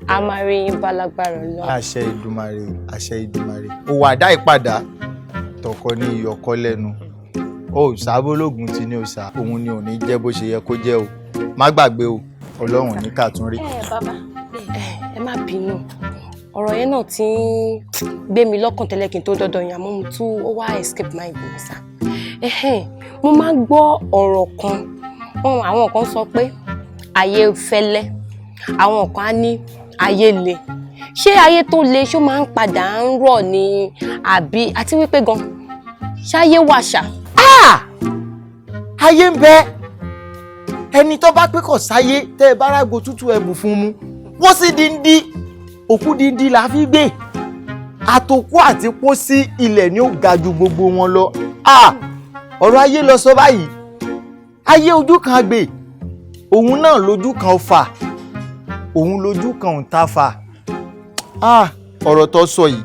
A máa rí yín bálágbára lọ. Àṣẹ Ìdùmarè, àṣẹ Ìdùmarè. Ó wà dá ìpadà tọkọ ní ìyọkọ lẹ́nu. Ó sábólógún tí ní òòṣà, òun ni ò ní jẹ́ bó ṣe yẹ kó jẹ́ o. Má gbàgbé o, Ọlọ́run ní ká tún rí. Bàbá, ẹ má bínú. Ọ̀rọ̀ yẹn náà ti ń gbé mi lọ́kàn tẹ́lẹ̀ kí n tó dọ́dọ̀ yín, àmọ́ mo tún ó wá escape mind mi sá. Mo máa ń gbọ́ ọ̀rọ̀ kan, àwọn kan sọ pé ayé fẹ́lẹ́, àwọn kan á ní ayé le. Ṣé ayé tó le ṣó máa ń padà ń rọ̀ ni àbí àti wípé gan ṣáyé wà ṣá? Ayé ń bẹ. Ẹni tó bá pé kò sáyé tẹ́ ẹ bá rágbo tútù ẹ̀bù fún mu. Wọ́n sì díndín. Òkú díndín la fi gbé. Àtòkú àti pósí ilẹ̀ ni ó ga ju gbogbo wọn lọ. Ọ̀rọ̀ ayé lọ sọ báyìí. Ayé ojú kan gbè. Òun náà lójú kan fà. Òun lójú kan ń ta fà. Ọ̀rọ̀ tó sọ yìí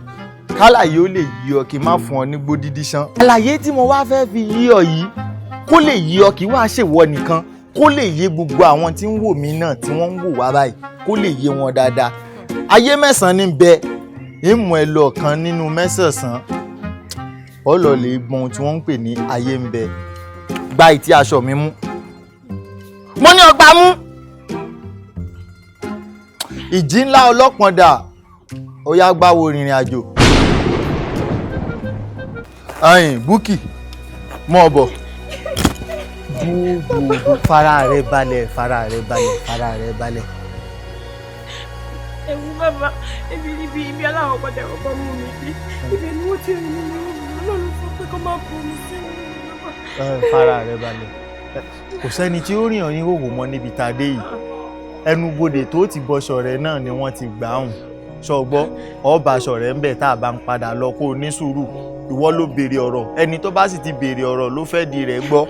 kálàyé ó lè yí ọ kí n má fún ọ ní gbódídí ṣán. Àlàyé tí mo wá fẹ́ fi yí ọ yìí kó lè yí ọ kí wàá ṣèwọ nìkan, kó lè yé gbogbo àwọn tí ń wò mí náà tí wọ́n ń wò wá báyìí, kó lè yé wọn dáadáa. Ayé mẹ́sàn-án ní bẹ, ìmọ̀ ẹ lọ kan nínú mẹ́sàn-án. Ọlọ́ lè gbọ́n ohun tí wọ́n ń pè ní ayé ń bẹ. Gba ìtí aṣọ mi mú. Mo ní ọgbà mú. Ìjì ńlá ọlọ́pọ̀n dà, ó yá gbáwo rìnrìn àjò. Búkì, mọ́ ọ̀bọ̀. Bú fara rẹ balẹ̀, fara rẹ balẹ̀, fara rẹ balẹ̀. Ẹ̀wù bàbá, ibi aláwọ̀ padà ọkọ̀ mú mi bí. Ibẹ̀ ni wọ́n ti rìn nínú Ọlọ́run sọ pé kó má bọ́ mi sí wọn. Fara rẹ balẹ̀. Kò sẹ́ni tí ó rìn ọ́ ní òwò mọ́ níbi tá a dé yìí. Ẹnubodè tó ti bọṣọ rẹ náà ni wọ́n ti gbà hùn. Ṣọgbọ́, ọba aṣọ rẹ ń bẹ̀ tá a bá ń padà lọ kó o ní sùúrù. Ìwọ ló béèrè ọ̀rọ̀, ẹni tó bá sì ti béèrè ọ̀rọ̀ ló fẹ́ di rẹ̀ gbọ́.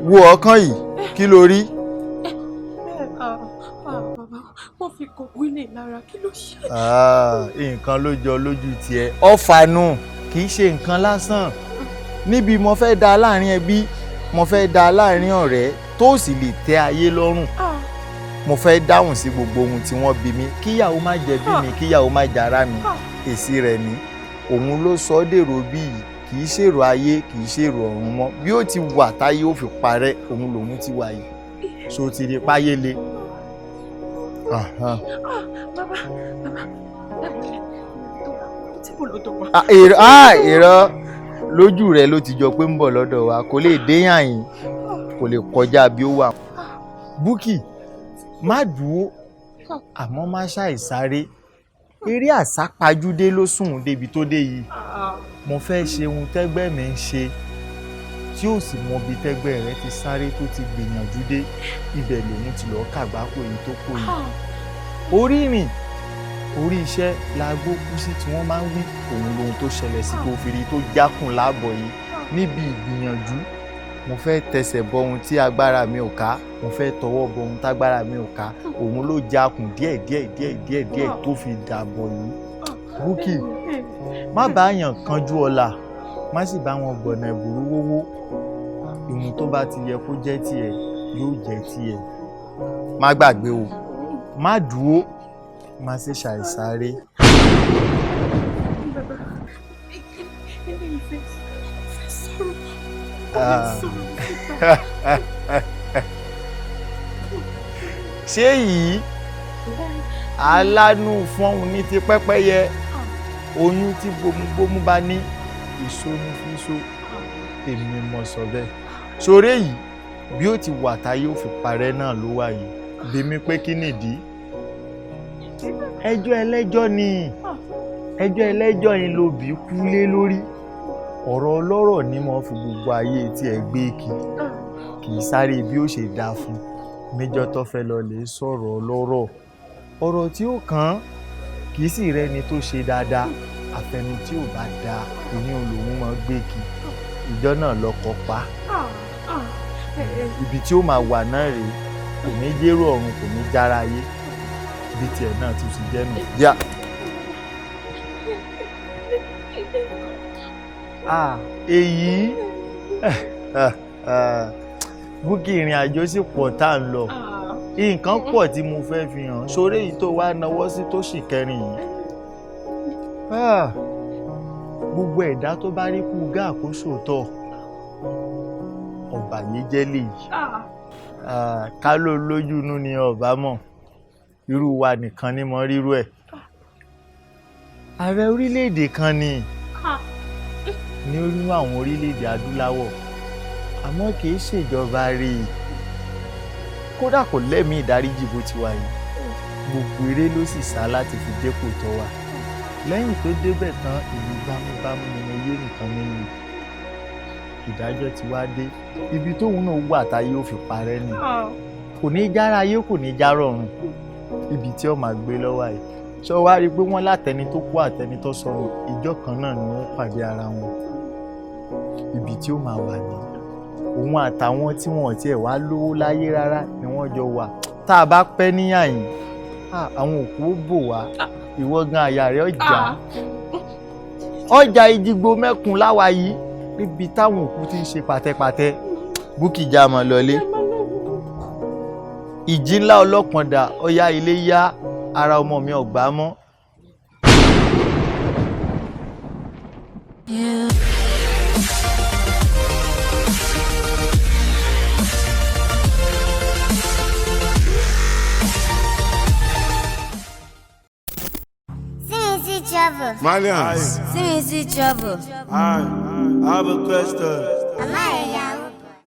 Wo ọkàn yìí, kí ló rí? Bàbá, wọ́n fi kò wílé lára, kí ló ṣe? Nǹkan ló jọ lójú tiẹ̀. Ọ̀fànù kì í ṣe nǹkan lásán. Níbi mo fẹ́ dá láàrin ẹbí, mo fẹ́ dá láàrin ọ̀rẹ́ tó sì lè tẹ́ ayé lọ́rùn. Mo fẹ́ dáhùn sí gbogbo ohun tí wọ́n bi mí, kíyàwó má jẹ bí mi, kíyàwó má jàrá mi. Èsì rẹ̀ ni òun ló sọ dèrò bí yìí, kì í ṣèrò ayé, kì í ṣèrò ọ̀run mọ́. Bí ó ti wà táyé ó fi parẹ́, òun lòun ti wà yìí. So ti rí páyé le. Bàbá, tí kò lọ́dọ̀ wa. Irọ́ lójú rẹ̀ ló ti jọ pé ń bọ̀ lọ́dọ̀ wa, kò lè déyàn yìí, kò lè kọjá bí ó wà. Búkì, má dúró, àmọ́ má ṣàìsáré. Eré àsápajúdé ló sùn débi tó dé yìí. Mo fẹ́ ṣe ohun tẹ́gbẹ́ mi ń ṣe tí ó sì mọ bí tẹ́gbẹ́ rẹ ti sáré tó ti gbìyànjú dé. Ibẹ̀ lòun ti lọ́ọ́ kàgbákò yìí tó kò yìí. Orí ìrìn, orí iṣẹ́ láagbó kú sí tí wọ́n máa ń wí. Òun lohun tó ṣẹlẹ̀ sí Kòfìrí tó jákùn láàbọ̀ yìí. Níbi ìgbìyànjú, mo fẹ́ tẹsẹ̀ bọ ohun tí agbára mi ò ká, mo fẹ́ tọwọ́ bọ ohun tágbára mi ò ká. Òun ló jákùn díẹ̀ tó fi dàbọ̀ yìí. Búkì, má bá yàn kanjú ọlà, má sì bá wọn gbọ̀nà ìbùrú wówó. Ìhun tó bá ti yẹ kó jẹ́ tiẹ̀ yóò jẹ́ tiẹ̀. Má gbàgbé o, má dúró, má ṣe ṣàìsáré. Ṣé yìí alánú fọ́hùn ní ti pẹ́pẹ́yẹ, oyún tí gbómúgbómú bá ní ìsónú fi so. Èmi mọ̀ sọ bẹ́ẹ̀. Ṣoré yìí bí ó ti wà táyé ó fi parẹ́ náà ló wà yìí. Bí mi pé kí nìdí? Ẹjọ́ ẹlẹ́jọ́ ni, ẹjọ́ ẹlẹ́jọ́ yìí ló bí kú lé lórí. Ọ̀rọ̀ ọlọ́rọ̀ ni mo fi gbogbo ayé tí ẹ gbé kì í sáré bí ó ṣe dáa fún. Níjọ́ tó fẹ́ lọ lè sọ̀rọ̀ ọlọ́rọ̀, ọ̀rọ̀ tí ó kàn kì í sì rẹ́ni tó ṣe dáadáa. Àfẹnu tí ò bá dáa, òyìn olóhùn máa gbé kí. Ìjọ náà lọkọ̀ pa. Ibi tí ó máa wà náà rèé, kò ní jérò ọ̀run, kò ní jára ayé. Ibi tiẹ̀ náà tún ti jẹ́ nù. Èyí Búkì ìrìn àjò sì pọ̀ tá à ń lọ. nǹkan pọ̀ tí mo fẹ́ fi hàn sórí èyí tó wá náwó sí tó sì kẹrin yìí. Gbogbo ẹ̀dá tó bá rí kú gá àkóso tọ̀ ọba yìí jẹ́ lè yìí. Ká ló lójú inú ni ọba mọ̀ irú wa nìkan ni mo rírú ẹ̀. Ààrẹ orílẹ̀-èdè kan ni ní orí àwọn orílẹ̀-èdè adúláwọ̀ àmọ́ kì í ṣèjọba rí i kódà kò lẹ́mìí ìdáríjì bó ti wà yìí gbogbo eré ló sì sá láti fi dépò tó wà lẹ́yìn tó débẹ̀ tán ìlú bámúbámú ni mo yé nìkan nínú ìdájọ́ ti wá dé ibi tóun náà wà táyé ó fi parẹ́ ni kò ní jára ayé kò ní já rọrùn ibi tí ó máa gbé lọ́wọ́ yìí sọ wá rí i pé wọ́n látẹni tó kú àtẹni tó sọ̀rọ̀ ìjọ kan náà ni wọ́n pàdé ara wọn ibi tí ó máa wà ní òun àtàwọn tí wọn ò tiẹ̀ wá lówó láyé rárá ni wọ́n jọ wà tá a bá pẹ́ níyàyìn àwọn òkú ó bò wá ìwọ gan àyà rẹ̀ ọjà ìdìgbò mẹ́kun láwa yìí níbi táwọn òkú ti ń ṣe pàtẹ́pàtẹ́ Bukky já mọ́ lọlé ìjì ńlá ọlọ́pọ̀ndà ọya ilé yá ara ọmọ mi ọ̀gbá mọ́. Malians. Simi trouble. I have a question. Am I